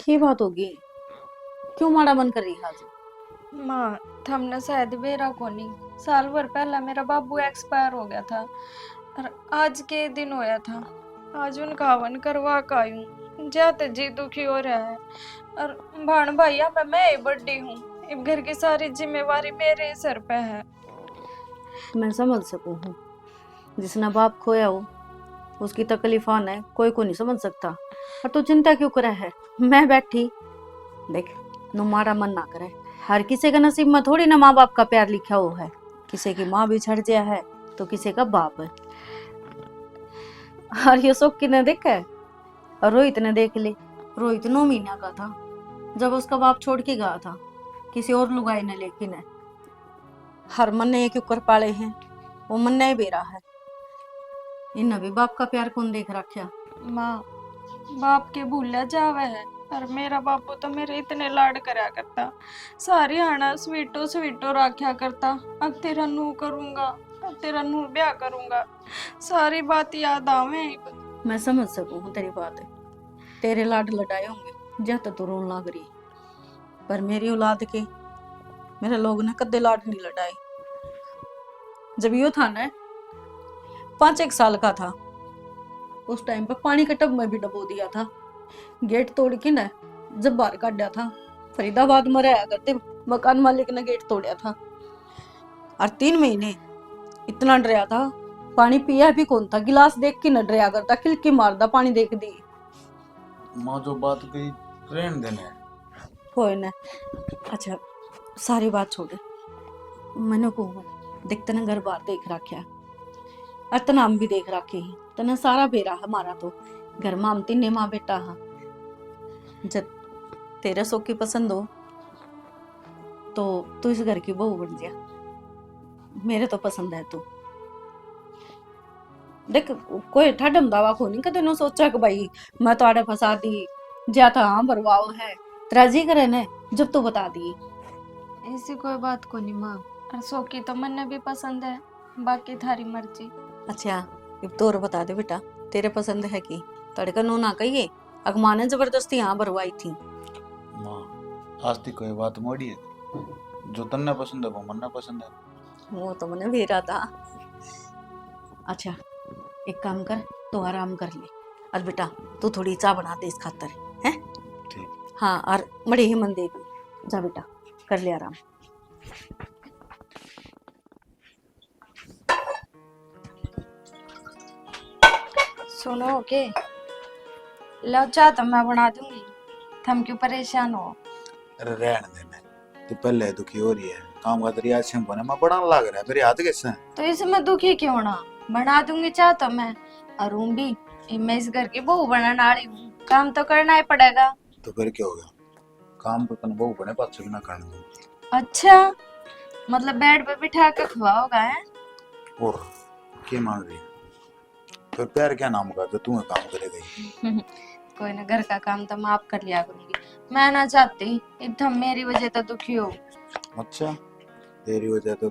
की बात होगी? क्यों माड़ा मन कर रही है आज? माँ थमने शायद बेरा को नहीं। साल भर पहला मेरा बाबू एक्सपायर हो गया था और आज के दिन होया था। आज उनका हवन करवा का आयूं। जाते जी दुखी हो रहा है। और भाण भैया मैं ही बड़ी हूँ। इस घर की सारी जिम्मेवारी मेरे सर पे है। मैं समझ सकूं हूँ। जिसने बाप खोया हो उसकी तकलीफ आना कोई को नहीं समझ सकता। और तू चिंता क्यों करे है? मैं बैठी देख, नु मारा मन ना करे। हर किसी का नसीब में थोड़ी ना माँ बाप का प्यार लिखा हो है। किसी की माँ भी छड़ गया है तो किसी का बाप है। और ये सब किने देखा है? और रोहित ने देख ले। रोहित 9 महीना का था जब उसका बाप छोड़ के गया था किसी और लुगाई ने, लेकिन है हर मन ने एक ऊपर पाले हैं, वो मन नहीं बेरा है। इन भी बाप का प्यार कौन देख रखा? माँ बाप के भूला जावे है। और मेरा बापू तो मेरे इतने लाड करया करता। सारी हाना स्वीटो स्वीटो राख्या करता। अब तेरा नू करूंगा, अब तेरा नू ब्याह करूंगा। सारी बात याद आवे। मैं समझ सकूं हूँ तेरी बात है। तेरे लाड लडाए होंगे जब तू रोन लग रही, पर मेरी औलाद के मेरे लोग ने कदे लाड नहीं लडाए। जब यो था ना 5-1 साल का था, उस टाइम पे पानी के टब में भी डबो दिया था। गेट तोड़ के ना जब बाहर काटा था, फरीदाबाद में रहा करते मकान मालिक ने गेट तोड़ा था। और 3 महीने इतना डराया था, पानी पिया भी कौन था। गिलास देख के न डराया करता, खिलकी मारदा पानी देख दी। माँ जो बात कही रहने देने होए ना। अच्छा सारी बात छोड़, मैंने को देखते ना घर बार देख रखा और तनाम भी देख रखे ही तना सारा बेरा हमारा तो घर में हम 3 माँ बेटा हा। जब तेरे सो की पसंद हो तो तू इस घर की बहू बन जा। मेरे तो पसंद है तू। देख कोई ठाडम दावा को नहीं कदे नो सोचा कि भाई मैं तो आड़े फंसा दी जा था। हाँ बरवाओ है तेरा जी करे ने जब तू बता दी। ऐसी कोई बात को नहीं माँ। और सोकी तो मन्ने भी पसंद है, बाकी थारी मर्जी। अच्छा अब तो और बता दे बेटा, तेरे पसंद है कि तड़का नो ना कहिए अगमां ने जबरदस्ती यहाँ भरवाई थी। माँ आज तक कोई बात मोड़ी है जो तन्ने पसंद है वो मन्ने पसंद है। वो तो मैंने भेजा था। अच्छा एक काम कर, तो आराम कर ले। और बेटा तू थोड़ी चाय बना दे इस खातर है। ठीक। हाँ और बड़े ही मन देगी। जा बेटा कर ले आराम। सुनो के लो चाह तो मैं बना दूंगी। थम क्यों परेशान हो? अरे रहने देने, तू पहले दुखी हो रही है। काम का तेरी आज शैम्पू ने मैं बड़ा लग रहा है, मेरे हाथ कैसे हैं? तो इसमें दुखी क्यों ना? बना दूंगी चाह तो मैं। और हूँ भी मैं इस घर की बहू बनने वाली हूँ, काम तो करना ही पड़ेगा। तो फिर क्या हो गया? काम तो तन बहु बने पास ना करने दो। अच्छा मतलब बेड पे बिठा के खुआओगा है? और क्या मान रही है? फिर प्यार क्या नाम का जो तू काम करेगा? कोई ना, घर का काम तो मैं आप कर लिया करूंगी। मैं ना चाहती इतना मेरी वजह तो दुखी हो। अच्छा तेरी वजह तो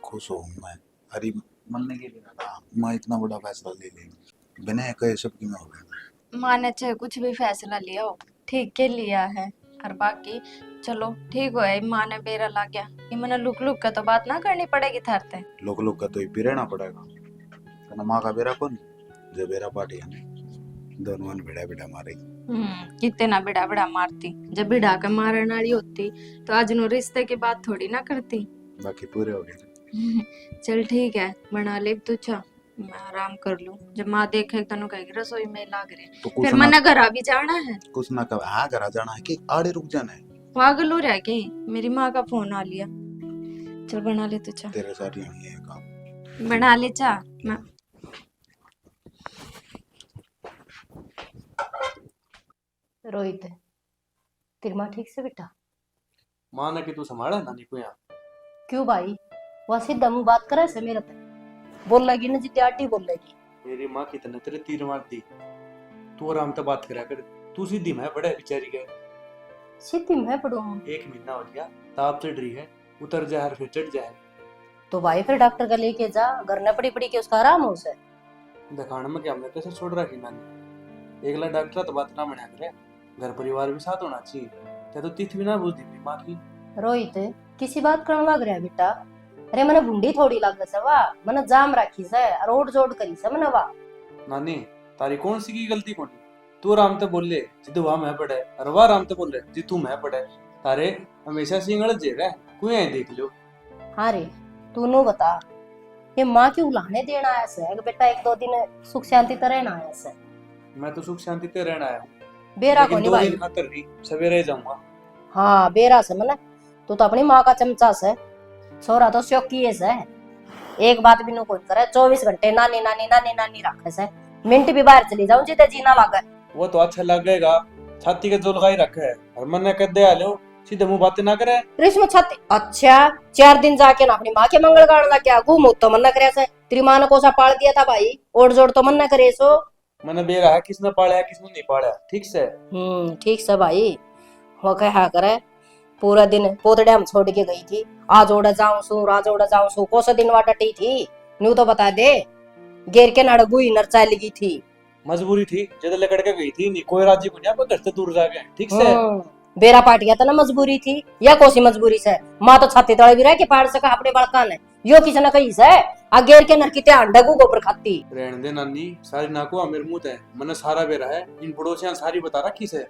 खुश हूँ मैं। हरी मनने के लिए ना मैं इतना बड़ा फैसला ले लेंगे बिना कहे सबकी में हो गया। माँ ने चाहे कुछ भी फैसला लिया हो ठीक के लिया है। और बाकी चलो ठीक हो है, माँ ने बेरा ला गया ये मैंने लुक लुक का तो बात ना करनी पड़ेगी थारते। लोग का तो ही रहना पड़ेगा। तो माँ का बेरा कौन जो बेरा पार्टी है दोनों ने भिड़ा भिड़ा मारे। कितना बिड़ा बिड़ा मारती। जब बिड़ा के मारने वाली होती तो आज नो रिश्ते की बात थोड़ी ना करती। बाकी पूरे हो गए। चल ठीक है बना ले तू चाह, मैं आराम कर लूं। जब माँ देखे तनु कहेगी रसोई में लाग रहे तो कुछ फिर ना मना घर भी जाना है। कुछ ना कब हाँ घर जाना है कि आड़े रुक जाना है। पागल हो रहा के मेरी माँ का फोन आ लिया। चल बना ले तू चाह। तेरे साथ ही है काम। बना ले चाह। मैं रोहित तेरी माँ ठीक से बेटा? माँ ने कि तू संभाला नानी को यहाँ। क्यों भाई? वह सीधा मुंह बात करे से मेरे पे बोल लगी ना जितनी आटी बोल लगी। मेरी माँ कितने तेरे तीर मार दी। तू आराम से बात करा कर। तू सीधी मैं बड़ा बेचारी गए। सीधी मैं पढ़ू 1 महीना हो गया, ताप चढ़ रही है, उतर जा फिर चढ़ जा। तो भाई फिर डॉक्टर का लेके जा, घर न पड़ी पड़ी के उसका आराम हो से। दिखाने में क्या हमने कैसे छोड़ रखी नानी। एकला डॉक्टर तो बात ना मना करे। घर परिवार भी साथ होना चाहिए। क्या तो तिथ भी ना बोलती थी माँ की। रोहित किसी बात करने लग रहा है बेटा। अरे मैंने भूंडी थोड़ी लग से वा मैंने जाम राखी से रोड जोड़ करी से मैंने वा। नानी तारी कौन सी की गलती कौन? तू आराम से बोल ले जिद वहां मैं पड़े और वह आराम से बोल रहे जी तू मैं पड़े। तारे हमेशा सिंगल जे रहे कोई ऐ देख लो। हाँ रे तू नो बता ये माँ की उलाहने देना आया से कि बेटा एक दो दिन सुख शांति तरह ना आया से। मैं तो सुख शांति से रहना आया हूँ, बेरा को लेकिन नहीं 2 भाई। दिन खातर नहीं सवेरे जाऊंगा। हाँ बेरा से मैंने तू तो अपनी माँ का चमचा से छोरा तो शौकी से एक बात भी नो कोई करे 24 घंटे नानी नानी नानी नानी रखे से मिनट भी बाहर चली जाऊं जीते जीना लागे। वो तो अच्छा लगेगा छाती के जो लगाई रखे है और मन ने कह दे लो सीधे मुंह बातें ना करे। रेशमा छाती अच्छा 4 दिन जाके ना अपनी माँ के मंगल गाड़ना क्या घूम तो मन न करे से तेरी माँ ने कोसा पाल दिया था भाई ओढ़ जोड़ तो मन न करे सो। मैंने बेरा है किसने पाला किसने नहीं पाला ठीक से। ठीक से भाई वो कहा करे पूरा दिन पोतड़े हम छोड़ के गई थी आज ओढ़ जाऊं सू कोसा दिन वा डटी थी न्यू तो बता दे गेर के नड़गुई नरचा लगी थी। मजबूरी थी जब लकड़ के गई थी नहीं कोई राजी को नहीं आप घर से दूर जाके ठीक से। बेरा पाट गया था ना मजबूरी थी या कोसी मजबूरी से माँ तो छाती तले भी रह के पाड़ सका अपने बड़का ने यो किसी ने कही से अगेर के नर की त्यान डगू गोबर खाती। रहने दे नानी सारी नाको मेरे मुंह है मैंने सारा बेरा है इन पड़ोसियां सारी बता रखी से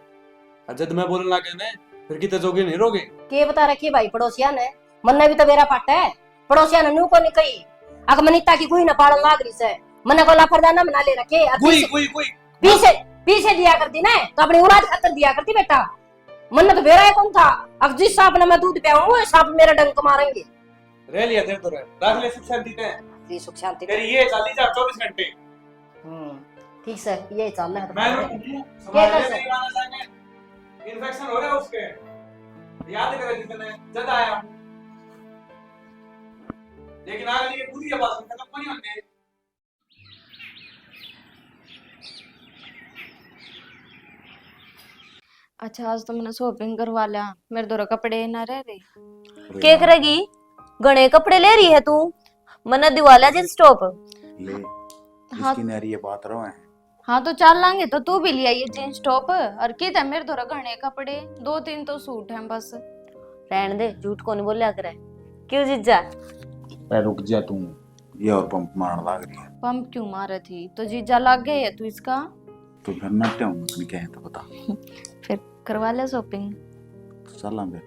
जब मैं बोलने लगे ने फिर कितने जोगे नहीं रोगे के बता रखी भाई पड़ोसिया ने मन भी तो बेरा पाटा है पड़ोसिया ने न्यू को नहीं कही अग मनीता की कोई न पाड़न लाग रही से मन को लाफरदाना बना ले रखे कोई पीछे दिया करती ना तो अपनी औलाद खातर दिया करती बेटा मन तो बेरा है कौन था अब जिस सांप ने मैं दूध पियाऊं वो सांप मेरा डंक मारेंगे। रह लिया तेरे तो रख ले सुख शांति ते ये सुख शांति तेरी ये चाली जा 24 घंटे। ठीक से ये चल रहा है मैं क्या कर नहीं आना चाहते इन्फेक्शन हो रहा है उसके याद करे जितने जद आया हूं लेकिन आगे ये पूरी आवाज खत्म नहीं होने। अच्छा आज तो मैंने शॉपिंग करवा लिया मेरे दो कपड़े ना रह रहे। के करेगी गणे कपड़े ले रही है तू मना दिवाला जिन स्टॉप ले हाँ। इसकी नारी ये बात रहो है। हाँ तो चल लांगे तो तू भी लिया ये जींस टॉप और की था मेरे दो घने कपड़े 2-3 तो सूट हैं बस। रहने दे झूठ कौन बोलिया करे क्यों जीजा ए रुक जा तू ये और पंप मारने लग रही है। पंप क्यों मारे थी तो जीजा लग गए है तू इसका तो फिर नट्टे हूं तुम क्या है तो बता फिर करवा ले शॉपिंग। चल हम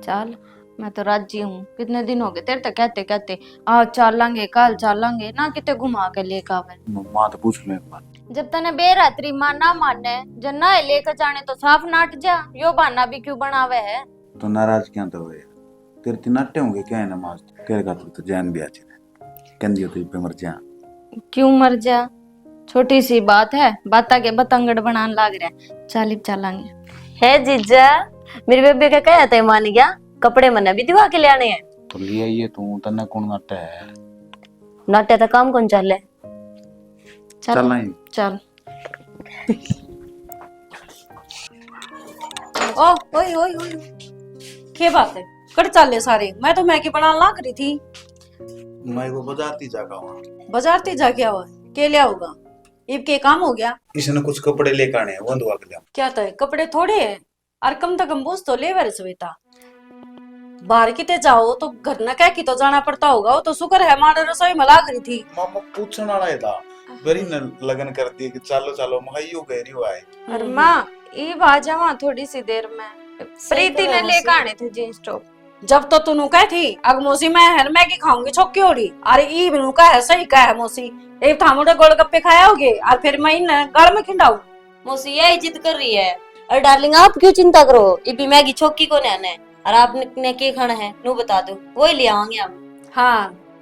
चल मैं तो राजी हूँ कितने दिन हो गए तेरे तक कहते कहते आज चल लांगे कल चल लांगे ना कितने घुमा के लेकर आवे। मां तो पूछ ले एक बार जब तने बेरात्रि मां ना माने जब ना लेकर जाने तो साफ नाट जा यो बहाना भी क्यों बनावे है। तो नाराज क्या तो है तेरे तीन नट्टे होंगे क्या है नमाज तेरे का तो जान भी अच्छी है कंदी होती पे मर जा क्यों मर जा छोटी सी बात है बाता के बतंगड़ बनाने लाग रहा चालिप चलांगे है जीजा मेरी बेबे का कहता है मान गया कपड़े मना भी दिवा के ले आने हैं तो ले आइए तू तन्ने कौन नट्टे है नाट्य तो काम कौन चल है चल नहीं चल ओ ओए ओए ओए क्या बात है कट चाले सारे मैं तो मैगी बनाने लाग रही थी। मैं वो बाजार ती जागा वहां बाजार ते जाके आवा के लिया होगा इब के काम हो गया इसने कुछ कपड़े लेकर आने हैं वो दुआ के लिए क्या तो है कपड़े थोड़े हैं और कम तो कम बोझ तो ले वे सवेता बाहर किते जाओ तो घर न कह की तो जाना पड़ता होगा वो तो शुक्र है हमारे रसोई में लाग रही थी। मामा पूछने वाला है था बड़ी न लगन करती है कि चलो चलो मगाइयो कह रही हो आए और माँ ये आ जावा थोड़ी सी देर में प्रीति ने लेकर आने थे जींस टॉप। जब तो तू कह थी अग मौसी मैं हर मैगी खाऊंगी छोकी ओड़ी अरे ई बिनु का है सही का है मौसी एक थामुड़े गोलगप्पे खाओगे और फिर मैं इन गल में खिंडाऊ। मौसी यही जिद कर रही है और डार्लिंग आप क्यों चिंता करो इबी मैगी छोकी को ने और आपने के खाना है नु बता दो वही ले आएंगे हम। हाँ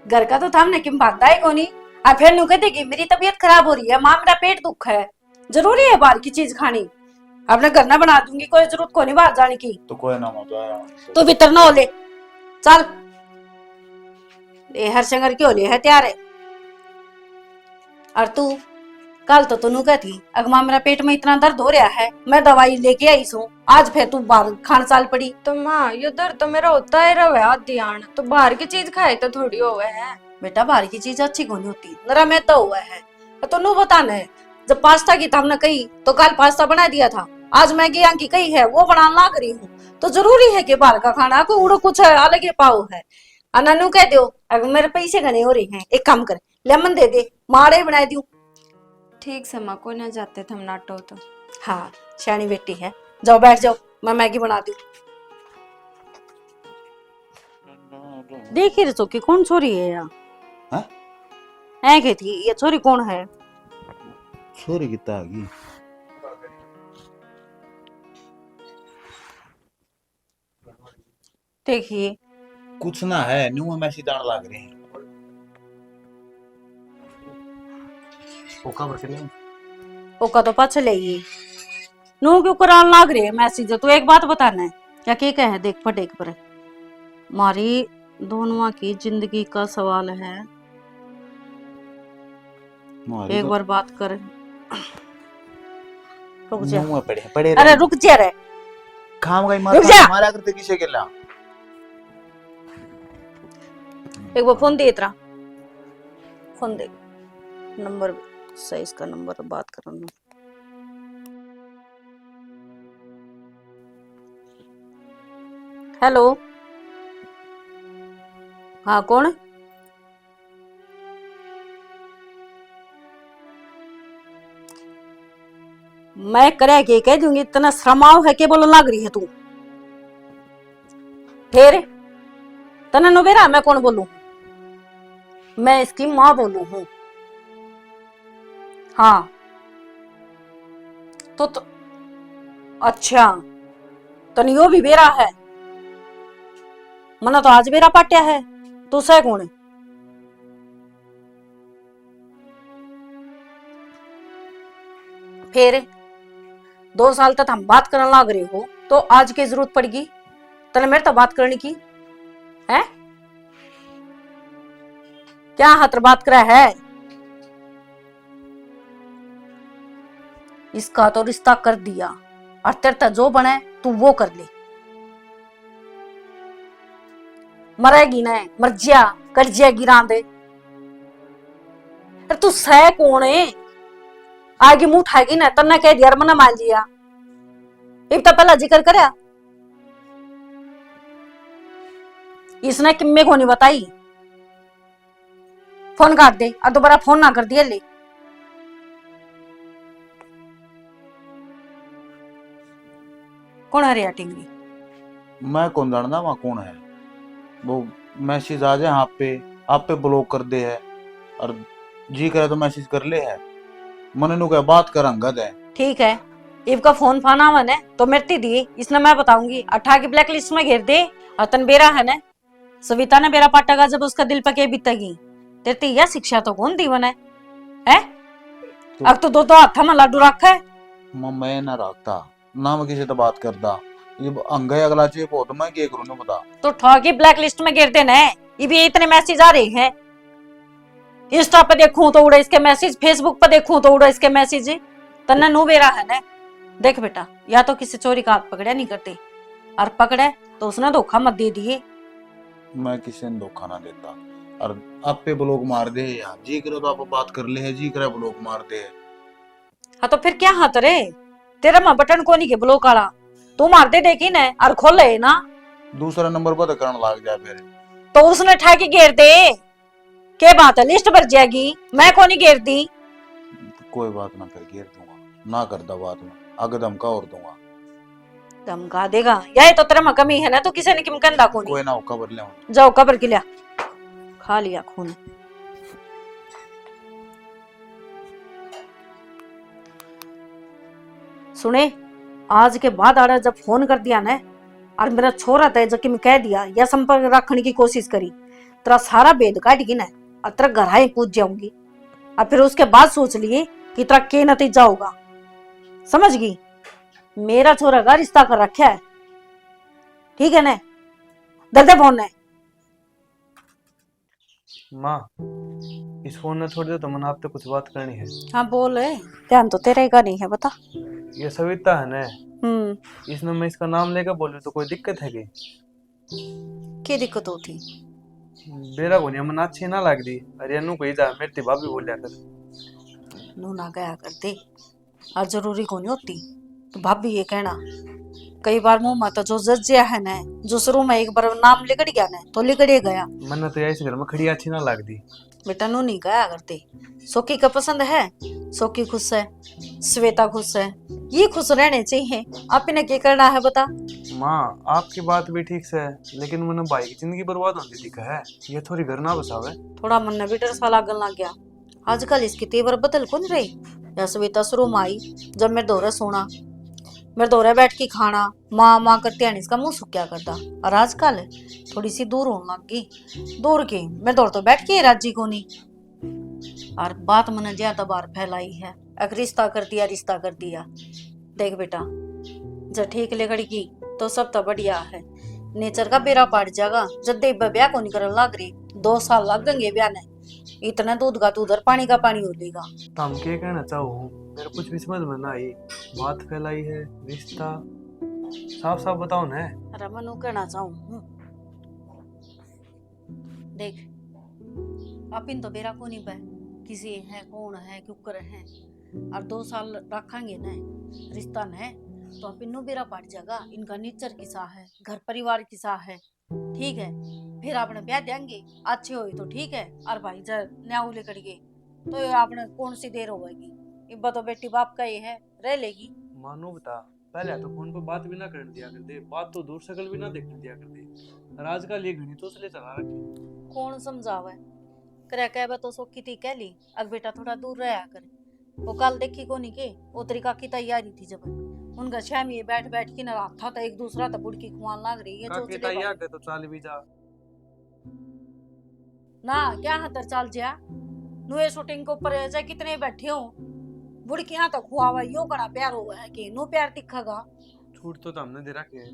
घर का तो थामने किम भागता है कोनी और फिर नु कहते कि मेरी तबीयत खराब हो रही है माँ मेरा पेट दुख है जरूरी है बाहर की चीज खानी अपने घर ना बना दूंगी कोई जरूरत को नहीं बाहर जाने की। तो कोई ना मत आया तू भीतर ना हो ले चल ये हर शंकर क्यों ले है तैयार है और तू कल तो तू कहती अगमा मेरा पेट में इतना दर्द हो रहा है मैं दवाई लेके आई हूँ आज फिर तू बाहर खान चाल पड़ी। तो माँ ये दर्द तो मेरा होता ही रहा है ध्यान तो बाहर की चीज खाए तो थोड़ी हो है बेटा बाहर की चीज अच्छी कौन होती नरा में तो हुआ है तो नू बताना है जब पास्ता की हमने कही तो कल पास्ता बना दिया था आज मैगी यहाँ की कही है वो बनाने लाग रही हूँ, तो जरूरी है कि बाहर का खाना को उड़ो कुछ अलग ही पाओ है। अननु कह दो अगर मेरे पैसे घने हो रहे हैं, एक काम कर लेमन दे दे, माड़े बना दूं। ठीक से माँ को ना जाते थे हम नाटो तो। हाँ सियानी बेटी है, जाओ बैठ जाओ, मैं मैगी बना दूं। देखिए रे चौकी कौन छोरी है यहाँ? हाँ? है के थी ये छोरी कौन है? छोरी कितना आ गई? देखिए कुछ ना है, न्यू में मैसेज आने लग रहे हैं। ओका बरके नहीं ओका तो पाछे ले गई नू क्यों करान लाग रही है मैसेज? तू एक बात बताना है क्या के कहे देख फटेक पर मारी दोनों की जिंदगी का सवाल है, एक बार बात कर। रुक जा, न्यू में पड़े अरे रुक जा रे, खाम गई रुक जा। मारा करते किसे के ला? एक बार फोन दे इतना, फोन दे, नंबर सही इसका नंबर बात करना। हेलो हाँ कौन? मैं करे के कह दूंगी, इतना श्रमाव है के बोलने लग रही है तू? फिर तना नुबेरा मैं कौन बोलूं? मैं इसकी माँ बोलू हूं। हाँ तो अच्छा तनियो भी बेरा है, मना तो आज बेरा पाट्या है, तू सह कौन है? फिर 2 साल तक हम बात करने लग रहे हो तो आज की जरूरत पड़गी तने मेरे तो बात करने की है? क्या हतर बात करा है? इसका तो रिश्ता कर दिया और तेरे तक जो बने तू वो कर ले। मरेगी ना मर जा, कर जाएगी रांदे। अरे तू सह कौन है? आगे मुंह उठाएगी ना तन्ने कह दिया मना मान लिया, इब तो पहला जिक्र करया इसने किम्मे को नहीं बताई। फोन काट दे और दोबारा फोन ना कर दिया ले। कौन है रिया टिंगरी? मैं कौन जानना वहाँ कौन है? वो मैसेज आ जाए आप पे ब्लॉक कर दे है और जी करे तो मैसेज कर ले है। मने नु क्या बात कर अंगद है। ठीक है इब का फोन फाना मन है तो मिट्टी दी इसने मैं बताऊंगी, अठा की ब्लैक लिस्ट में घेर दे। और तन बेरा है ना सविता ने बेरा पाटेगा जब उसका दिल पे के बीतेगी, तेरे यह शिक्षा तो कौन दी बने है? अब तो दो हाथा में लाडू रखा है। मैं ना रखता ना, मैं किसी से बात करता। ये अंगे अगला चाहिए बहुत मैं क्या करूँ ना बता। तो ठगी ब्लैक लिस्ट में गिर देना है। ये इतने मैसेज आ रहे हैं, इंस्टा पे देखूं तो उड़े इसके मैसेज, फेसबुक पे देखूं तो उड़े इसके मैसेज। तन्ना नु बेरा है ना, देख बेटा या तो किसी चोरी का हाथ पकड़े नहीं करते, और पकड़े तो उसने धोखा मत दे दिए। मैं किसी ने धोखा ना देता और आप पे ब्लॉक मार दे यार। जी करे तो आप बात कर ले है, जी करे ब्लॉक मार दे। हाँ तो फिर क्या हाथ रे तेरा मां बटन को नहीं के ब्लॉक वाला तू मार दे देखी ना और खोल ले ना, दूसरा नंबर पर करने लग जाए फिर तो उसने ठाके घेर दे। क्या बात है लिस्ट भर जाएगी, मैं को नहीं घेर दी। कोई बात ना, फिर घेर दूंगा ना करता बात में आगे धमका और दूंगा। धमका देगा यही तो तेरा में कमी है ना, तो किसी ने किम कंधा को कोई ना हो खबर ले जाओ कबर के लिया खा लिया खून। सुने आज के बाद आड़ा जब फोन कर दिया ना और मेरा छोरा था जो कि मैं कह दिया या संपर्क रखने की कोशिश करी, तेरा सारा भेद काट गई ना और तेरा घर ही पूछ जाऊंगी। और फिर उसके बाद सोच लिए कि तेरा के नतीजा होगा, समझ गई? मेरा छोरा का रिश्ता कर रखा है, ठीक है ना? दर्दे फोन है माँ, इस फोन में छोड़ दे तो मैंने आपसे कुछ बात करनी है। हाँ बोल, ध्यान तो तेरे का नहीं है, बता। ये सविता है ना, इसमें मैं इसका नाम लेकर बोलूं तो कोई दिक्कत है क्या दिक्कत होती? बेरा को मन अच्छी ना लग दी। अरे अनु कोई जा मेरी भाभी बोलिया कर नू ना गया करते और जरूरी को नहीं होती। तो भाभी ये कहना कई बार मुंह में तो जो जज्जिया है ना, जो शुरू में एक बार नाम लिखड़ गया ना तो लिखड़े गया। मन तो ऐसे घर में खड़ी अच्छी ना लगती। बेटा नू नहीं गया करते। सोकी का पसंद है, सोकी खुश है, श्वेता खुश है, ये खुश रहने चाहिए। आप इन्हें क्या करना है बता। माँ आपकी बात भी ठीक से है, लेकिन मैंने भाई की जिंदगी बर्बाद होने दिखा है। ये थोड़ी घर ना बसावे। थोड़ा मन ने भी डर सा लागन लग गया। आजकल इसकी तेवर बदल कौन रही। या श्वेता शुरू में आई जब मेरे दौरे सोना, मेरे दौरे बैठ के खाना, माँ माँ करते हैं, इसका मुंह सुख क्या करता। और आजकल थोड़ी सी दूर होने लग गई। दूर के मेरे दौर तो बैठ के राजी को नहीं। और बात मैंने ज्यादा बार फैलाई है, एक रिश्ता कर दिया, रिश्ता कर दिया। देख बेटा जब ठीक लेकर की तो सब तो बढ़िया है, नेचर का बेरा पाट जाएगा। जब देव ब्याह को नहीं कर लग रही, 2 साल लगेंगे ब्याह ने। इतना दूध का तो उधर पानी का पानी हो लेगा। तो हम क्या कहना चाहो, मेरे कुछ भी समझ में ना आई। बात फैलाई है, रिश्ता साफ साफ बताओ ना। अरे मनु कहना चाहूँ देख, अपन तो बेरा को नहीं पे किसी है कौन है क्यों है। और 2 साल रखेंगे ना रिश्ता ने तो अपन नु बेरा पड़ जाएगा। इनका नेचर किसा है, घर परिवार किसा है, ठीक है। फिर आपने ब्याह देंगे, अच्छे हो तो ठीक है। और भाई जब न्याऊ लेकर गए तो आपने कौन सी देर होगी। इब्बा तो बेटी बाप का ही है, रह लेगी। मानो बता, पहले तो फोन पर बात भी ना करने दिया करते, बात तो दूर शकल भी ना देखने दिया करते। और आजकल ये घड़ी तो इसलिए चला रखी। कौन समझावे करे कह तो सोखी थी कह ली। अब बेटा थोड़ा दूर रहा कर। वो कल देखी को नहीं के वो तरीका की तैयारी थी जब उनका शाम ये बैठ बैठ के ना था तो एक दूसरा तो बुड़की खुआन लग रही है। जो तैयार के तो चाल भी जा ना क्या हतर चाल जा नुए शूटिंग के ऊपर चाहे कितने बैठे हो बुड़की यहाँ तो खुआवा यो कड़ा प्यार हुआ है कि नो प्यार दिखेगा। छूट तो हमने दे रखे है।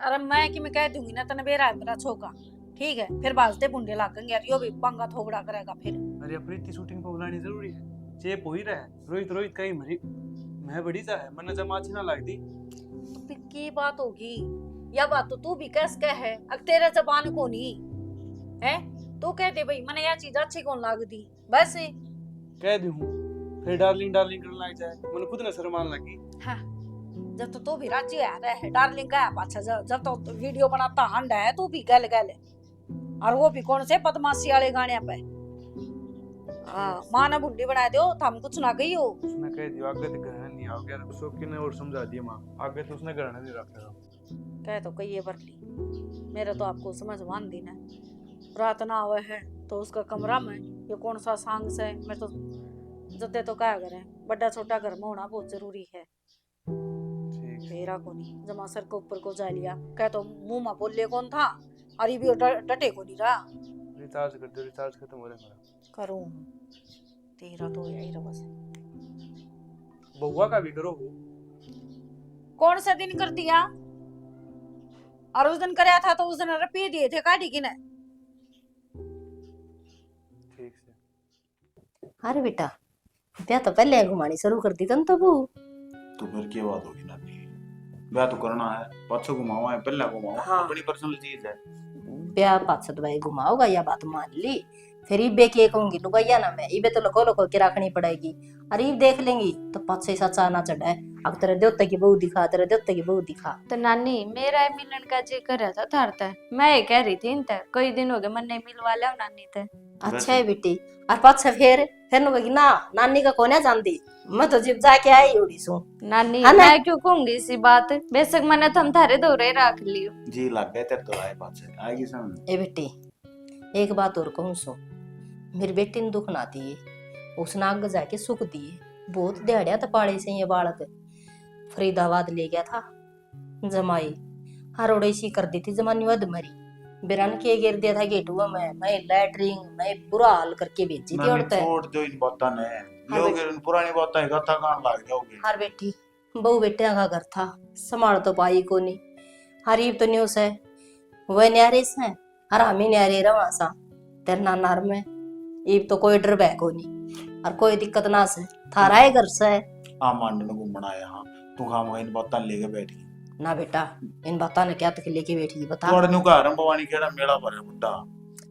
अरे मैं कि मैं कह दूंगी ना तने बेरा है मेरा छोका, ठीक है। फिर बाजते बुंडे लागेंगे यार, यो भी पंगा थोबड़ा करेगा फिर। अरे प्रीति शूटिंग पर बुलानी जरूरी है, चेप हो ही रहा है। रोहित रोहित कहीं मरी मैं बड़ी सा है, मन जमा अच्छी ना लगती। तो फिर की बात होगी, या बात तो तू भी कैस कह है। अब तेरे जबान को नहीं है, तू कह दे भाई मैंने यह चीज अच्छी कौन लागती बस कह दूं फिर डार्लिंग डार्लिंग करने लग जाए, मैंने खुद न शर्मान लगी। हाँ जब तो तू भी राजी आ रहा है डार्लिंग का पाछा जब तो वीडियो बनाता हंड है तू भी गल गल। और वो भी कौन से बदमाशी वाले गाने पे। माँ ने बुढ़ी बना दो तो हम कुछ ना गई हो। उसने कह दिया आगे तो घर नहीं आओगे यार, शौकी ने और समझा दिया माँ, आगे तो उसने घर नहीं रखा। कह तो कही बर ली, मेरा तो आपको समझ मान दी ना। रात ना आवे है तो उसका कमरा में ये कौन सा सांग से मैं तो जते तो क्या करें, बड़ा छोटा घर में होना बहुत जरूरी है। मेरा को नहीं जमा सर के ऊपर को जा लिया, कह तो मुंह में बोले कौन था। अरे भी डटे को नहीं रहा। रिचार्ज कर दो, रिचार्ज खत्म हो रहा है। करूं तेरा तो यही रहा बस। बउआ का भी करो। कौन सा दिन कर दिया। और उस दिन कराया था तो उस दिन रुपये दिए थे काटी की ने। ठीक से। अरे बेटा ब्याह तो पहले घुमानी शुरू कर दी तब तो फिर क्या बात होगी नानी, ब्याह तो करना है, पाछो घुमावा है पहले घुमावा। हाँ। अपनी पर्सनल चीज है। ब्याह पाछो तो भाई घुमाओगा, या बात मान ली। फिर इबे के कहूंगी लुगाइया ना मैं इबे तो लको लको के रखनी पड़ेगी। अरे इब देख लेंगी तो पाछे सच्चा ना चढ़ा है। अब तेरे देवता की बहू दिखा, तेरे देवता की बहू दिखा। तो नानी मेरा मिलन का जी कर रहा था थारता, मैं ये कह रही थी इनते कई दिन हो गए मन नहीं मिलवा लिया नानी ते। अच्छा है बेटी। और पाछे फिर नुगी ना नानी का कोने जानती, मैं तो जिब जाके आई उड़ी सू। नानी हाँ ना? मैं क्यों कहूंगी इसी बात, बेशक मैंने तुम थारे दौरे रख लियो। जी लग गए तेरे तो आए पाछे आएगी समझ। ए बेटी एक बात और कहूँ सो, मेरी बेटी ने दुख ना दिए, उसने आगे जाके सुख दिए। बहुत दिहाड़िया तो पाड़े से ये बालक फरीदाबाद ले गया था जमाई, हर ओडेसी कर दी थी जमानी वध मरी। बिरन के गिर दिया था गेटुआ में, मैं लैटरिंग मैं बुरा हाल करके भेजी थी। औरत छोड़ दो इन बातों ने, लोग इन पुरानी बातें कथा कान लग जाओगे। हर बेटी बहू बेटिया का घर था, संभाल तो पाई को नहीं। हरीब तो नहीं उसे वह न्यारे से हर हमी न्यारे रवा सा तेरे नानार में। इब तो कोई डर बह को नहीं और कोई दिक्कत ना से थारा है घर से। आ मान ने घूमना है। हां तू खाम इन बातें लेके बैठ गई ना बेटा, इन बातों ने क्या तक लेके बैठी बता। तोड़ नु का भवानी केड़ा मेला भरे बुड्ढा।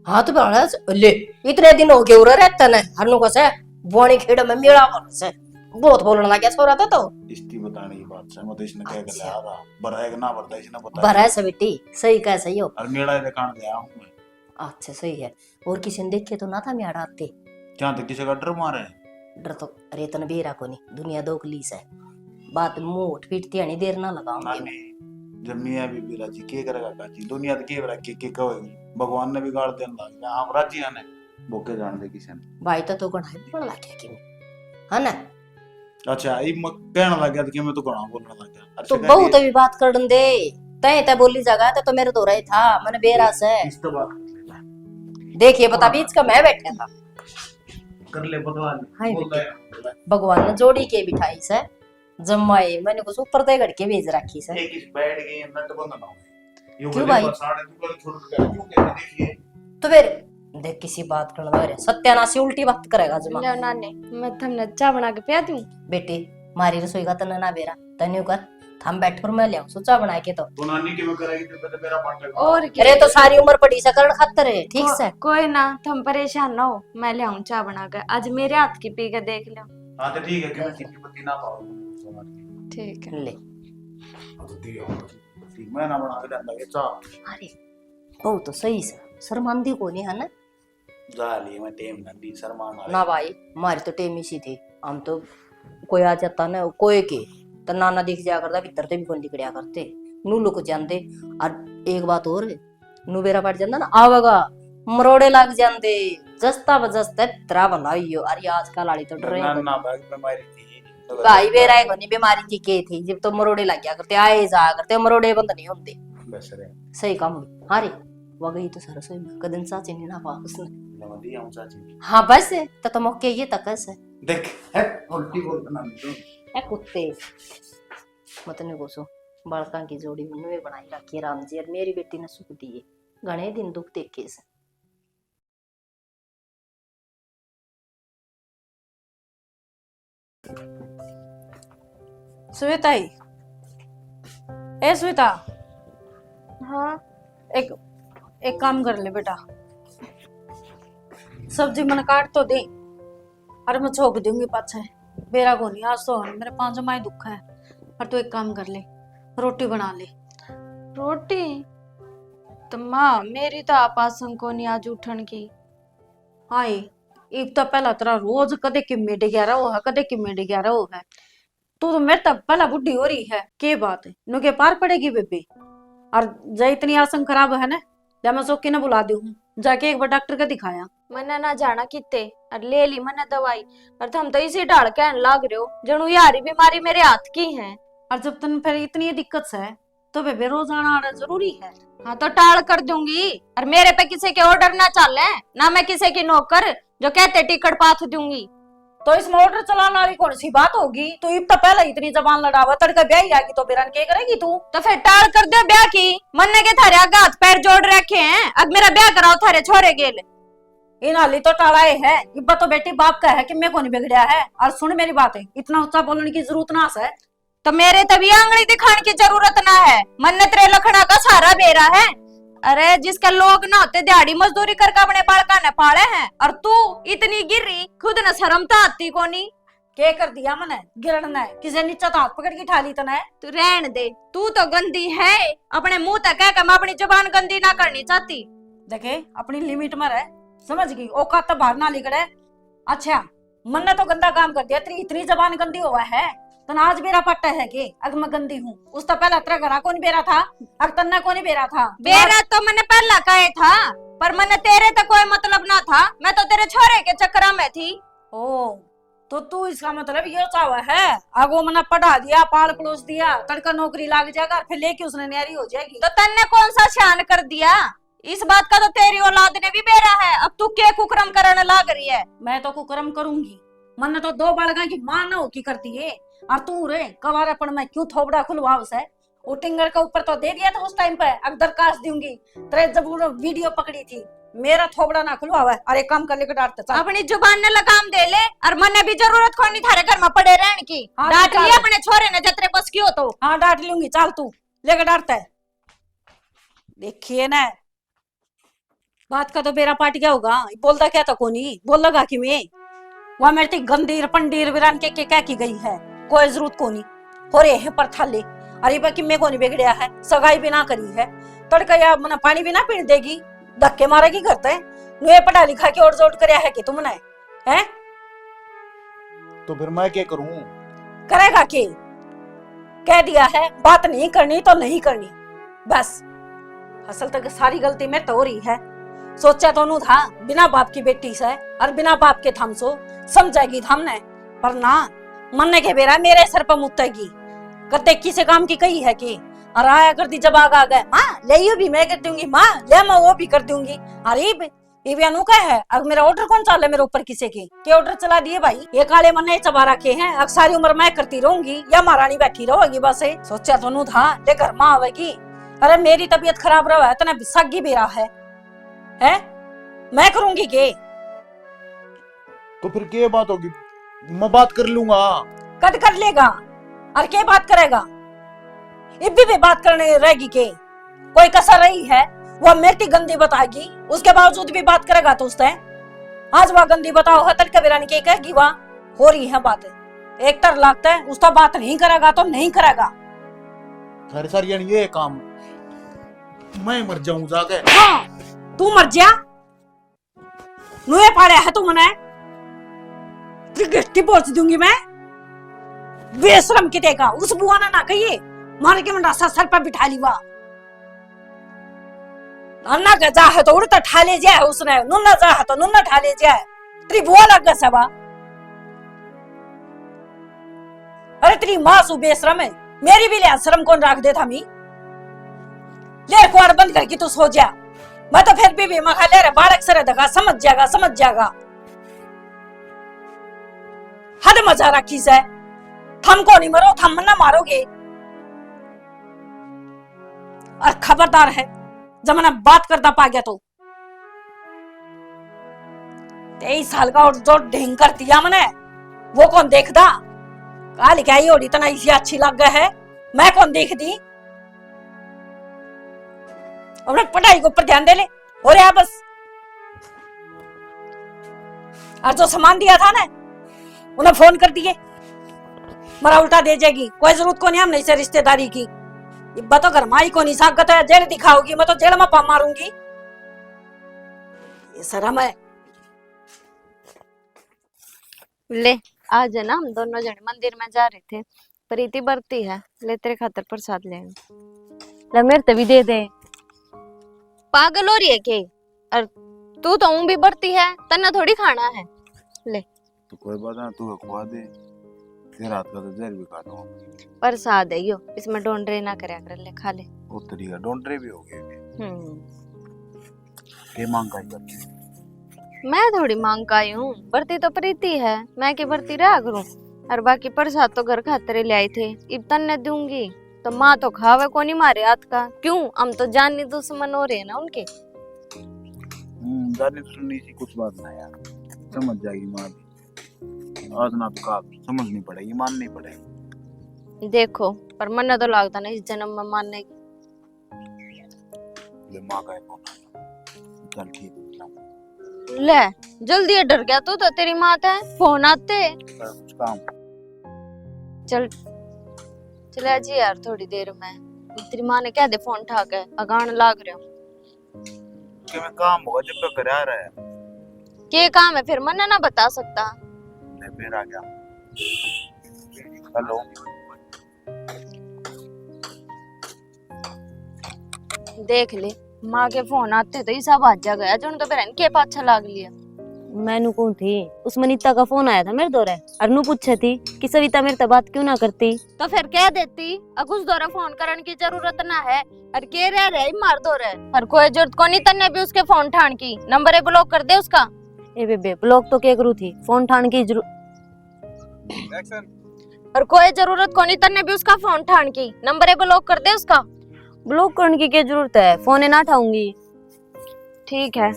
हाँ तो बड़ा ले इतने दिन हो गए उरे रहता ने हरनु को से बोणी खेड़ में मेला कर से बहुत बोलने लगा छोरा था तो इस्ती बताने की बात अच्छा मैं तो इसने कह के अच्छा। लिया था भरा है कि ना भरता इसने बता भरा है सब बेटी, सही कह सही हो। और मेरा दुकान गया हूँ मैं अच्छा सही है। और किसी ने देखे तो ना था मैं आते। क्या तक किसी का डर मारे डर तो अरे तन बेरा को नहीं, दुनिया दो कलीस है। बात मुंह पीटती है, नहीं देर ना लगाऊंगी मैं। नानी जब मियाँ बीबी राजी के करेगा काची दुनिया तो के बरा के कहेगी भगवान ने बिगाड़ देना लग गया आप राजी आने बोके जान दे किसी ने भाई तो गणा है बोलना क्या कि है ना। अच्छा ये कहने लग गया कि मैं तो गणा बोलने लग गया तो अच्छा बहुत भी बात कर दे तय तय बोली जगह तो मेरे दो रहे था मैंने बेरा से इस तो बात देखिए बता बीच का मैं बैठा था। कर ले भगवान हाय बोल बेटी। रहा है भगवान ने जोड़ी के बिठाई से जमाए मैंने कुछ ऊपर दे गड़ के भेज रखी से। एक इस बैठ गई नट बंद ना हो यूं क्यों बोले भाई? साढ़े दुकान छोड़ के क्यों कहते देखिए तो फिर देख किसी बात करना रे सत्यानाशी उल्टी बात करेगा जमा। लो नानी मैं थमने चाय बना के पिया दूं। बेटी मारी रसोई का तना ना बेरा तन्यू कर हम बैठ कर मैं ले आऊं सोचा बना के तो नानी के में करेगी तो मेरा पाटेगा और क्या? अरे तो सारी उम्र पड़ी सकरण खातर है ठीक से। कोई ना तुम परेशान ना हो, मैं ले आऊं चाय बना के। आज मेरे हाथ की पी के देख लो। हां तो ठीक है कि मैं किसी पति ना पाऊं ठीक है। ले तो ठीक मैं ना बना के डंडा के चा अरे ओ तो सही से शर्मांदी को नहीं है ना। जा लिए मैं टेम नंदी शर्मान ना भाई हमारी तो टेम इसी थी हम तो कोई आ जाता ना कोई के तो नाना दिख जाया करता भीतर ते भी कौन निकलिया करते नू लोग जानते। और एक बात और नू बेरा पड़ जाता ना आवेगा मरोड़े लग जाते जस्ता बजस्ता तरा बनाइयो। अरे आजकल आड़ी तो डर ना ना भाई बीमारी थी भाई बेरा है कोनी बीमारी थी के थी जब तो मरोड़े लग गया करते आए जा करते मरोड़े बंद नहीं होते बस रे सही काम हाँ रे वो गई तो सरसोई में कदन साचे नहीं ना पा उसने। नमदी हम चाची हाँ बस तो मौके ये तकस है देख है उल्टी बोल बना दो ए कुत्ते मतने को सो बड़का की जोड़ी मैंने बनाई रखी है राम जी और मेरी बेटी ने सुख दिए घने दिन दुख देखे से। श्वेता ही ए श्वेता हाँ एक एक काम कर ले बेटा सब्जी मन काट तो दे और मैं छोक दूंगी पाछे बेरा को नहीं आज तो मेरे पांच माई दुख है। और तू एक काम कर ले रोटी बना ले। रोटी तो माँ मेरी तो आपासन को नहीं आज उठन की। हाँ एक तो पहला तेरा रोज कदे किम्मे डिग्या रहो है कदे किम्मे डिग्या रहो है तू तो मेरे तब पहला बुढ़ी हो रही है के बात है नु के पार पड़ेगी बेबी। और जय इतनी आसन खराब है ना या मैं सोकी ने बुला दी हूँ जाके एक बार डॉक्टर का दिखाया। मैंने ना जाना किते और ले ली मैंने दवाई और तुम तो इसी ढाल कहने लाग रहे हो जनू यारी बीमारी मेरे हाथ की है। और जब तन फिर इतनी दिक्कत है तो बेबे रोज आना जरूरी है। हाँ तो टाल कर दूंगी और मेरे पे किसी के ऑर्डर ना चले ना मैं किसी की नौकर जो कहते टिकट पाथ दूंगी। तो इस मोटर चलाने वाली कौन सी बात होगी तू इब तो पहले इतनी जबान लड़ावा तड़का ब्याह जाएगी तो बेरन के करेगी तू। तो फिर टाल कर दो ब्याह की मन्ने के थारे आगे हाथ पैर जोड़ रखे हैं अब मेरा ब्याह कराओ थारे छोरे गेल। इन हाली तो टालाए है इब्बा तो बेटी बाप का है कि मैं को नहीं बिगड़या है। और सुन मेरी बात है इतना ऊंचा बोलने की जरूरत ना है तो मेरे तभी आंगली दिखाने की जरूरत ना है मन्ने तेरे लखड़ा का सारा बेरा है। अरे जिसके लोग ना होते दिहाड़ी मजदूरी करके अपने बालका ने पाले हैं और तू इतनी गिरी खुद न शर्म तो आती को नहीं। के कर दिया मैंने गिरना है किसी नीचा तो हाथ पकड़ के ठा ली तना तू रहन दे तू तो गंदी है अपने मुंह तक कह मैं अपनी जुबान गंदी ना करनी चाहती। देखे अपनी लिमिट में रह समझ गई औकात तो बाहर ना लिखड़े। अच्छा मन ने तो गंदा काम कर दिया तेरी इतनी जबान गंदी हुआ है तो आज बेरा पट्टा है कि अगर मैं गंदी हूँ उस तो पहला तेरा घरा कौन बेरा था अगर तन्ना कौन बेरा था बेरा तो मैंने पहला कहे था पर मैंने तेरे तक कोई मतलब ना था मैं तो तेरे छोरे के चक्कर में थी। ओ तो तू इसका मतलब ये चावा है आगो मना पढ़ा दिया पाल पड़ोस दिया तड़का नौकरी लाग जाएगा फिर लेके उसने न्यारी हो जाएगी। तो तन्ने कौन सा शान कर दिया इस बात का तो तेरी औलाद ने भी बेरा है अब तू क्या कुकरम करने लाग रही है। मैं तो कुकरम करूंगी मन तो दो बालका की मां ना हो की करती है और तू रे कवारापन में क्यों थोबड़ा खुलवाव से वो टिंगर का ऊपर तो दे दिया था उस टाइम पे अब दरखास्त दूंगी तेरे जब वो वीडियो पकड़ी थी मेरा थोबड़ा ना खुलवावा है। अरे काम कर लेकर डांटते अपनी जुबान ने लगाम दे ले और मने भी जरूरत कोई नहीं थारे घर में पड़े रहने की। हाँ, डांट चल। लिया अपने छोरे ने जतरे बस क्यों तो। हाँ डांट लूंगी चल तू लेकर डांटता है देखिए ना बात का तो बेरा पार्टी क्या होगा बोलता क्या था कोनी बोल लगा कि मैं वह मेरी गंदीर पंडीर विरान के क्या की गई है कोई जरूरत कोनी हो रहे हैं पर थाले। अरे बा किम्मे को नहीं बिगड़या है, सगाई भी ना करी है, तड़का या मना पानी भी ना पीने देगी, धक्के मारेगी करते हैं। नुए पढ़ा लिखा के और जोड़ करया है कि तुमने हैं? तो फिर मैं क्या करूं? करेगा के? कह दिया है बात नहीं करनी तो नहीं करनी, बस। असल तक सारी गलती में तो रही है। सोचा तो नू था बिना बाप की बेटी से और बिना बाप के थम सो समझेगी हमने, पर ना मन्ने के बेरा मेरे सर पर मुतेगी। करते किसी काम की कही है कि और आया करती जब आग आ गए, माँ ले ये भी मैं कर दूंगी, माँ ले मैं वो भी कर दूंगी। अरे ये भी अनोखा है। अब मेरा ऑर्डर कौन चाले मेरे ऊपर किसी के ऑर्डर चला दिए भाई? ये काले मन्ने चबा रखे हैं, अब सारी उम्र मैं करती रहूंगी या महारानी बैठी रहोगी बस। सोचा तो नू था ले घर माँ आवेगी। अरे मेरी तबीयत खराब रहा है, इतना सगी भी रहा है? मैं करूंगी के? तो फिर क्या बात होगी? मैं बात कर लूंगा। कट कर लेगा और क्या बात करेगा? इब्बी भी बात करने रहेगी के? कोई कसर रही है? वो मेरी गंदी बताएगी, उसके बावजूद भी बात करेगा तो उसने आज वह गंदी बताओ है तड़का बिरानी के कहेगी वह हो रही है बात। एक तर लगता है उसका बात नहीं करेगा तो नहीं करेगा। खैर सर यानी ये काम मैं मर जाऊं जाके। हाँ तू मर जा, नुए पाड़े है तू मने गिट्टी पहुंच दूंगी मैं। बेशरम किते का उस बुआ ने ना कहिए मार के मंडा सर पर बिठा ली वा। अन्ना गजा है तो उड़ता ठाले जाए उसने, नुन्ना जा है तो नुन्ना ठाले जाए। तेरी बुआ लग सबा। अरे तेरी माँ सु बेशरम है, मेरी भी ले शर्म कौन रख दे था मी? ले कुआर बंद करके तू सो जा। मैं तो फिर भी मखा ले रहा बालक सर दगा समझ जाएगा समझ जाएगा। हद मजा रखी से थम को नहीं मरो, थम ना मारोगे। और खबरदार है जमाना बात करता पा गया तो 23 साल का और जो ढेंग कर दिया मैंने वो कौन देखदा? काल क्या ही ओडी इतना इसी अच्छी लग गया है, मैं कौन देख दी? अपने पढ़ाई के ऊपर ध्यान दे ले हो रहा बस। और जो सामान दिया था ना उन्हें फोन कर दिए, मरा उल्टा दे जाएगी। कोई जरूरत को नहीं हमने इसे रिश्तेदारी की। इब्बा तो घर माई को नहीं सागत है, जेल दिखाओगी मैं तो जेल में पा मारूंगी। ये शर्म है। ले आज है ना हम दोनों जने मंदिर में जा रहे थे, प्रीति बरती है, ले तेरे खातर प्रसाद ले मेरे ते भी दे दे। पागल हो रही है के? और तू तो भी बरती है, तना थोड़ी खाना है। ले तो कोई बात ना, तू खुआ दे, तेरे हाथ का तो जहर भी खा दूंगा। प्रसाद है यो, इसमें डोंडरे ना करया कर, ले खा ले। वो तरीका डोंडरे भी हो गए। के मांग का ही करती? मैं थोड़ी मांग का आई हूँ, बरती तो प्रीति है, मैं के बरती रहा करूं। और बाकी प्रसाद तो घर खातिर ले आई थे, इब तन्ने दूंगी तो माँ तो खावे को नहीं मारे हाथ का। क्यों? हम तो जानी दुश्मन हो रहे हैं ना उनके। जाने सुननी सी कुछ बात ना यार, समझ जाएगी माँ भी। आज ना तो का समझनी पड़ेगी, माननी पड़ेगी। देखो पर मन तो लगता नहीं इस जन्म में मानने की। ले माँ का फोन चल ठीक है। ले जल्दी डर गया तू तो, तेरी माँ है फोन आते कुछ काम चल चले जी यार थोड़ी देर में। तेरी माँ ने क्या दे फोन उठा के अगान लाग रहे हो कि मैं काम होगा जब तक घर आ रहा है। क्या काम है फिर मन ना बता सकता? ले फिर आ गया। हेलो देख ले माँ के फोन आते तो सब आज गया जो तो बहन के पाछा लाग लिया। मैनू कौन थी? उस मनीता का फोन आया था मेरे दौरे, अरनू पूछे थी कि सविता मेरे से बात क्यों ना करती। तो फिर कह देती अकुस दौरे फोन करने की जरूरत ना है, और के रह रहे मार दो रहे, और कोई जरूरत को नहीं तन्ने भी उसके फोन ठान की, नंबर ब्लॉक कर दे उसका। ए बेबे ब्लॉक तो क्या करू थी, फोन ठान की और कोई जरूरत को नहीं तन्ने भी उसका फोन ठान की, नंबर ब्लॉक कर दे उसका। ब्लॉक करने की क्या जरूरत है, फोन ना उठाऊंगी। ठीक है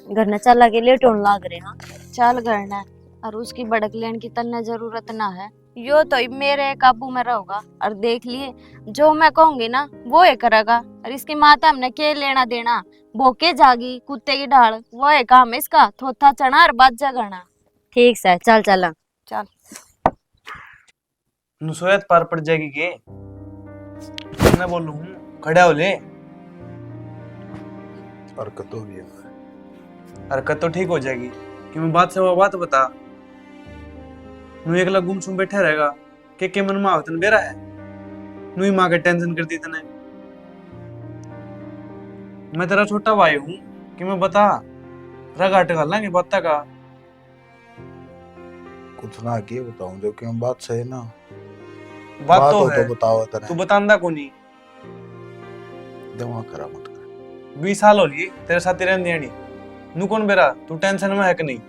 घर न चला के लेट होने लाग रहे। हाँ चल करना, और उसकी भड़क लेने की तन्ने जरूरत ना है, यो तो मेरे काबू में रहोगा। और देख लिए जो मैं कहूंगी ना वो ये करेगा, और इसकी माता हमने के लेना देना, भोके जागी कुत्ते की ढाल, वो है काम इसका, थोथा चना और बात जगना। ठीक है चल चला। चल नुसोयत पार पड़ जाएगी के मैं बोलूं हूँ खड़ा हो ले। हरकत हो रही है। हरकत तो ठीक हो जाएगी कि मैं बात से वो बात बता। नू एकला गुमसुम बैठा रहेगा के मन में आवतन बेरा है। नू ही मां के टेंशन करती तने। मैं तेरा छोटा भाई हूँ कि मैं बता रगाट गालना की बात का कुछ ना के बताऊं जो कि मैं बात सही ना। बात तो हो है तो बताओ तने। तू बतांदा को नहीं। दिमाग खराब मत कर। 20 साल हो लिए तेरे साथ रहने आनी। नू कौन बेरा तू टेंशन में है कि नहीं।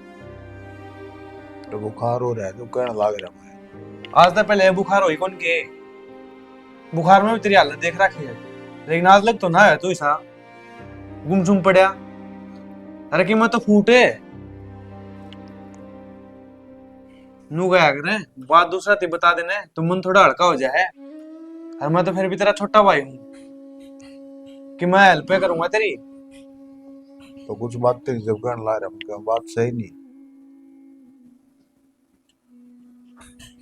तो बुखार हो रहा है तो कहने लाग रहा मैं। आज तक पहले बुखार हुई कौन के। बुखार में भी तेरी हालत देख रखी है लेकिन आज लग तो ना है तू ऐसा गुमसुम पड़ा। अरे कि मैं तो फूटे नू गया करे बात दूसरा ते बता देने तो मन थोड़ा हल्का हो जाए। और मैं तो फिर भी तेरा छोटा भाई हूँ कि मैं हेल्प करूंगा तेरी। तो कुछ बात तेरी जब कहने ला रहा मैं बात सही नहीं।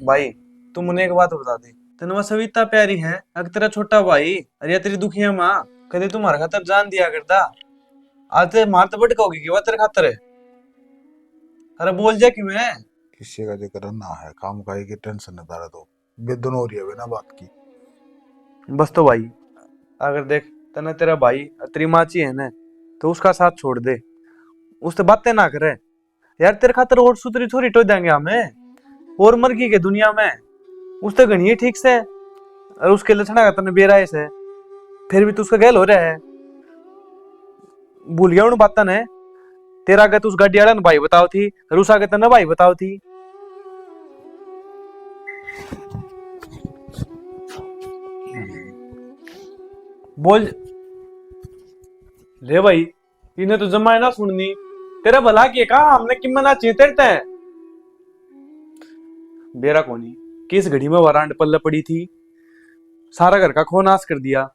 भाई तू मुझे एक बात बता दे तेन मैं सविता प्यारी है अगर तेरा छोटा भाई अरे तेरी दुखी है माँ कदे तुम्हारा खातर जान दिया करता। आज ते मार तो भटकाओगी कि वह तेरे खातर है। अरे बोल जा कि मैं किसी का जिक्र ना है काम काई की टेंशन है तारा तो बेदन हो रही है बिना बात की। बस तो भाई अगर देख तने तेरा भाई तेरी माची है ना तो उसका साथ छोड़ दे। उससे बातें ना करे यार तेरे खातर और सुतरी थोड़ी टो देंगे हमें और मरगी के दुनिया में उससे गणिए ठीक से और उसके लक्षणा का तने बेराए से फिर भी तू उसका गैल हो रहा है। भूल गया उन बात ने तेरा आगे तू उस गाड़ी वाला ने भाई बताओ थी और उस आगे तने भाई बताओ थी। बोल ले भाई इन्हें तो जमाए ना सुननी तेरा भला किए कहा हमने किम्मत चेतरते हैं। बेरा कोनी किस घड़ी में वारांड पल्ले पड़ी थी सारा घर का खो नाश कर दिया।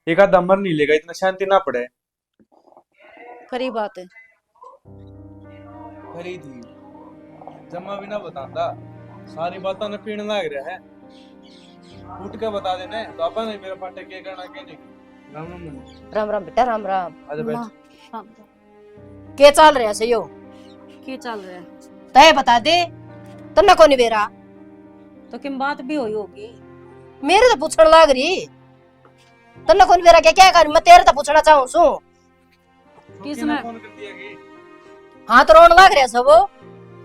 एक आधा मर नहीं लेगा इतना शांति ना पड़े। खरी बात है। खरी थी जमा भी ना बताता सारी बातों ने पीण लाग रहा है। उठ के बता देने तो अपन ने मेरा पाटे के करना के नहीं। राम राम राम राम बेटा राम राम। आजा बैठ। हाँ, के चल रहा से यो की चल रहा है तय बता दे तन्ना को नहीं बेरा। तो किम बात भी हुई होगी। मेरे तो पूछण लाग रही तन्ना को नहीं बेरा क्या कर मैं तेरे तो पूछना चाहूं सु। किसने फोन कर दिया कि हाँ तो रोन लाग रहा सब।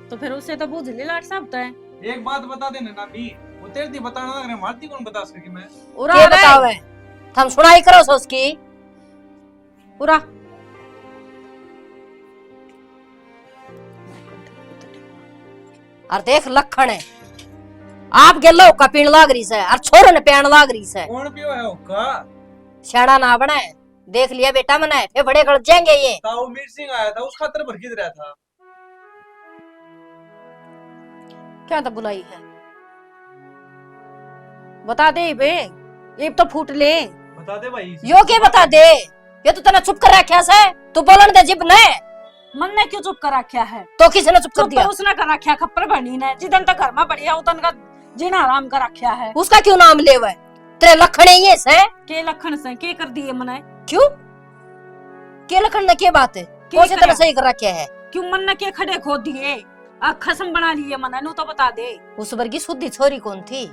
तो फिर उससे तो बुझ ले लाट साहब है। एक बात बता देना ना भी वो तेरे दी बताना लग रहा मारती कौन बता सके मैं। उरा के रे, बतावे हम सुनाई करो सो उसकी। उरा और देख लखन है आप गेलो का पीण लाग रही से और छोरो ने पेण लाग रही से। कौन पियो है ओका शाना ना बने देख लिया बेटा मने फिर बड़े गल जाएंगे ये। ताऊ मीर सिंह आया था उस खातर भर रहा था। क्या तो बुलाई है बता दे बे ये तो फूट ले। बता दे भाई यो के बता दे ये तो तना चुप कर रखा से तू बोलन दे जिब ने। मन ने क्यों चुप कर रखा है। तो किसी ने चुप कर चुप दिया। तो उसने कर रखा खप्पर बनी ने जिदन तक घर में बढ़िया उतन का जीना आराम कर रखा है। उसका क्यों नाम लेवे तेरे लखन है ये से के लखन से के कर दिए मने क्यों के लखन ने के बात है कौन से तरह सही कर रखा है। क्यों मन ने के खड़े खो दिए खसम बना लिए मने नु तो बता दे। उस वर्गी शुद्धि छोरी कौन थी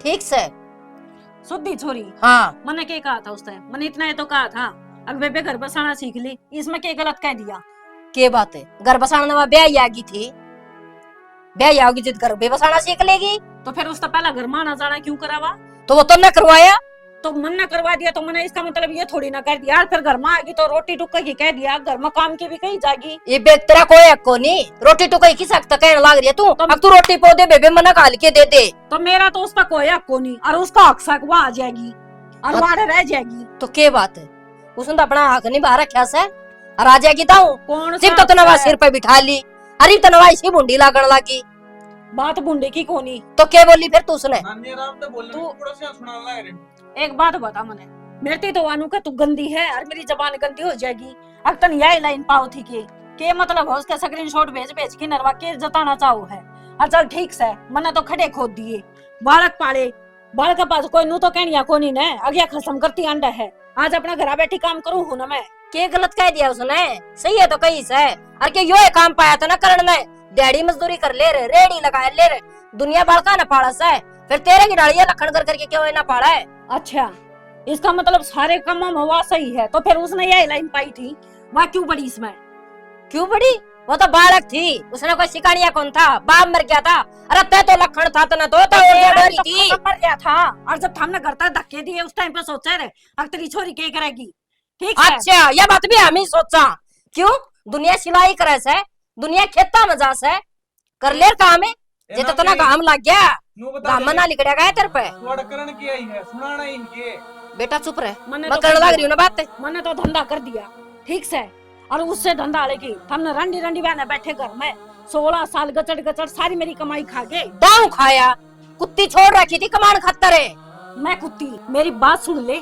ठीक से शुद्धि छोरी हाँ मने के कहा था उस टाइम मैंने इतना ही तो कहा था अब बेबे घर बसाना सीख ली इसमें के गलत कह दिया। के बात है घर बसाने में ब्याह आगी थी ब्याह आगी जिद घर बे बसाना सीख लेगी। तो फिर उसका पहला घर माना जाना क्यों करावा। तो वो तो न करवाया तो मन ने करवा दिया तो मैंने इसका मतलब ये थोड़ी ना कर दिया फिर घर में आएगी तो रोटी टुक्का की कह दिया घर में काम की भी कही जागी। ये बेग तेरा कोई हक को नहीं रोटी तो कहीं किस हक तक कहने लाग रही है तू। अब तू रोटी पौधे बेबे मना काल के दे दे तो मेरा तो उसका कोई हक को नहीं और उसका हक सक वहाँ आ जाएगी और वहाँ रह जाएगी। तो के बात है उसने तो अपना हक नहीं बाहर रखा से और आ जाएगी ताऊ कौन सिर्फ तो नवा सिर पे बिठा ली अरे तो नवा इसी बुंडी लागण लगी बात बुंडे की कोनी। तो क्या बोली फिर तू उसने नानी आराम से बोलने तू- पड़ोसियां सुनाने लग रहे। एक बात बता मने मेरे तो वानू का तू गंदी है और मेरी जबान गंदी हो जाएगी। अब तन यही लाइन पाओ थी के मतलब है उसका स्क्रीनशॉट भेज भेज के नरवा के जताना चाहो है। और चल ठीक से मने तो खड़े खोद दिए बालक पाले बालक के पास कोई नू तो कहनिया कोनी ने अगिया खसम करती अंडा है। आज अपना घर बैठी काम करूं हूं ना मैं। के गलत कह दिया उसने? सही है तो कही से। अरे के यो काम पाया था ना करण ने, डैडी मजदूरी कर ले रे, रेडी लगाए ले रे, दुनिया बालका ना पाड़ा से, फिर तेरे की डालियां लखन कर करके क्यों ना पाड़ा है? अच्छा, इसका मतलब सारे कामों में वह सही है, तो फिर उसने यही लाइन पाई थी, वह क्यों बड़ी इसमें? क्यों बड़ी? वो तो बालक थी, उसने कोई सिकानिया कौन था, बाप मर गया था। अरे तै तो लखन था तना तो डरी थी। मर गया था, और जब हमने घर तक धक्के दिए उस टाइम पे सोचा रे अब तेरी छोरी क्या करेगी। ठीक है? अच्छा, यह बात भी हम ही सोचा। क्यों? दुनिया सिलाई करे से, दुनिया खेता में जा से, कर ले काम है, जे तो तना काम लग गया, काम ना लिखड़ा गया तेरे पे। करण की आई है, सुनाना ही इनके। बेटा चुप रहे, मैंने मैं तो करने लग रही हूँ ना बात। मैंने तो धंधा कर दिया, ठीक से, और उससे धंधा लेगी हमने रंडी रंडी बहने बैठे घर में 16 साल गचड़ गचड़ सारी मेरी कमाई खा गए। दाऊ खाया, कुत्ती छोड़ रखी थी कमान खत्तर है। मैं कुत्ती, मेरी बात सुन ले,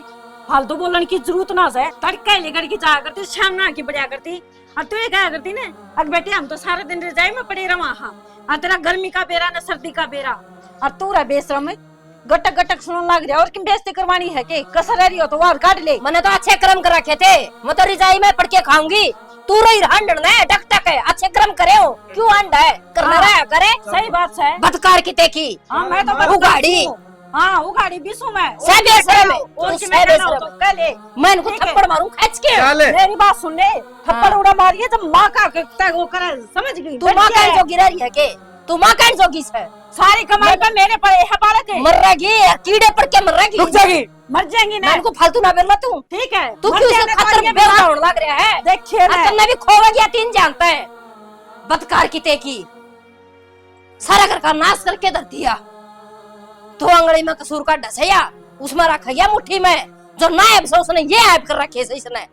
फालतू बोलने की जरूरत ना है। तड़का लेकर की जाया करती, शाम ना की बढ़िया करती, और तू ये क्या करती ने? अब बेटे हम तो सारे दिन रजाई में पड़े रहा, और तेरा गर्मी का बेरा न सर्दी का बेरा, और तू रहा बेशरम गटक गटक सुनने लग रहा। और क्यों बेइज्जती करवानी है के? कसर रही हो तो और काट ले। मैंने तो अच्छे कर्म कर रखे थे, मैं तो रजाई में पड़ के खाऊंगी, तू रही हंडन ने डक टक है, अच्छे कर्म करे हो, क्यों हंड है करना रहा करे। सही बात है, बदकार की तेकी। हाँ मैं तो उगाड़ी, हाँ उगाड़ी बिसू मैं सब बेशरम है, और तू कि सब मैं कहना हो बेशरम तो है। कह ले। मैं इनको ठीक है। थप्पड़ मारूं खींच के। मेरी बात सुन ले, थप्पड़ उड़ा मारिए जब माँ का वो करे, समझ गई? तू माँ कहन जोगी रह रही है के? तू माँ कहन जोगी है? सारी कमाई पे मेरे पड़े है बालक है। मर रहेगी, कीड़े पड़ के मर रहेगी। रुक जाएगी। मर जाएंगी ना। मैं इनको फालतू ना बोल तू। ठीक है, तू मर क्यों इसे जाने को खतर ये बेवड़ा बात- होने लग रहा है? देखिए ना, तुमने भी खोवा गया तीन जानता है, बदकार की तेकी, सारा घर का नाश करके धर दिया। तो अंगड़ी में कसूर का ढसैया उसमें रखा गया मुट्ठी में, जो नायब से उसने ये ऐप कर रखे से, इसने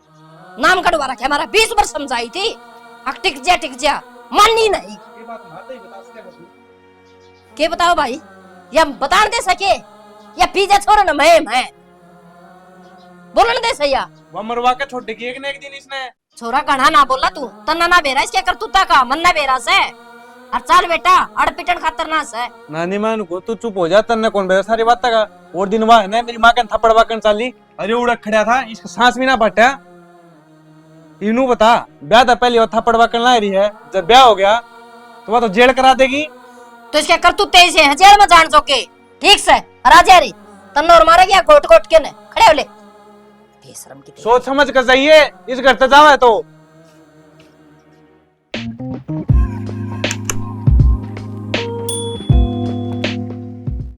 नाम कटवा रखे हमारा। 20 बार समझाई थी, अब टिक जा माननी नहीं। ये बात मारते ही बता सके बस। के बताओ भाई, या बता दे सके या पीछे छोड़ न मैं बोलन दे सैया। वो मरवा के छोड़ देगी एक न एक दिन इसने। छोरा कढ़ा ना बोला तू, तन्ना ना बेरा इसके करतूता का मन ना बेरा से। और चल बेटा अड़ पिटन खातर ना से। नानी मां को तू चुप हो जा, तन्ने कौन बेरा सारी बात का। और दिन वाह है ना मेरी मां के थप्पड़ वाकन चाली, अरे उड़क खड़ा था, इसका सांस भी ना फटा। इनू बता, ब्याह था पहले वो थप्पड़ वाकन ला रही है, जब ब्याह हो गया तो वह तो जेल करा देगी। तो इसके करतूते से है जेल में जान चौके, ठीक से राजा री तन्नो और मारे गया कोट कोट के ने खड़े हो ले। बेशरम की सोच समझ कर जाइए, इस घर से जावा है तो